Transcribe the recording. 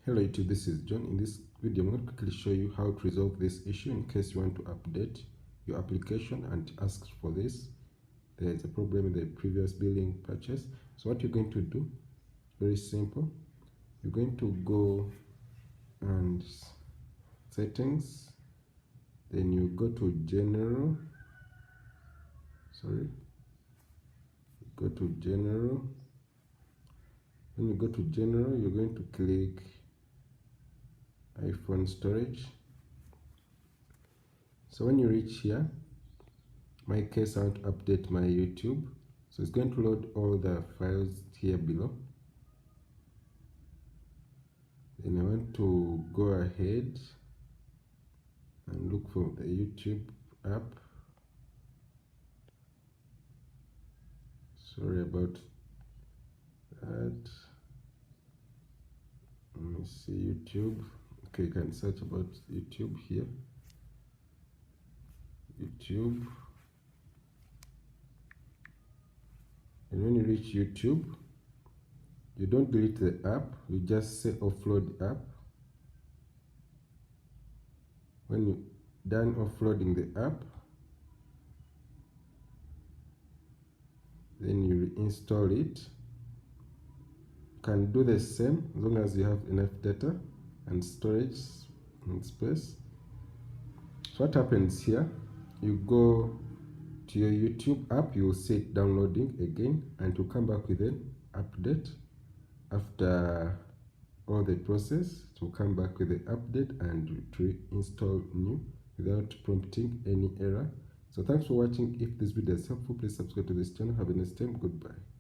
Hello YouTube, this is John. In this video, I'm going to quickly show you how to resolve this issue in case you want to update your application and ask for this. There is a problem in the previous billing purchase. So what you're going to do, very simple. You're going to go and settings, then you go to general. Go to general. When you go to general, you're going to click iPhone storage. So when you reach here, my case I want to update my YouTube, so it's going to load all the files here below. Then I want to go ahead and look for the YouTube app. Sorry about that. Let me see YouTube. Okay, you can search about YouTube here. YouTube. And when you reach YouTube, you don't delete the app, you just say offload app. When you're done offloading the app, then you reinstall it. You can do the same as long as you have enough data and storage and space. So what happens here, you go to your YouTube app, you will see it downloading again, and to come back with an update. After all the process, to come back with the update and to install new without prompting any error. So thanks for watching. If this video is helpful, please subscribe to this channel. Have a nice time. Goodbye.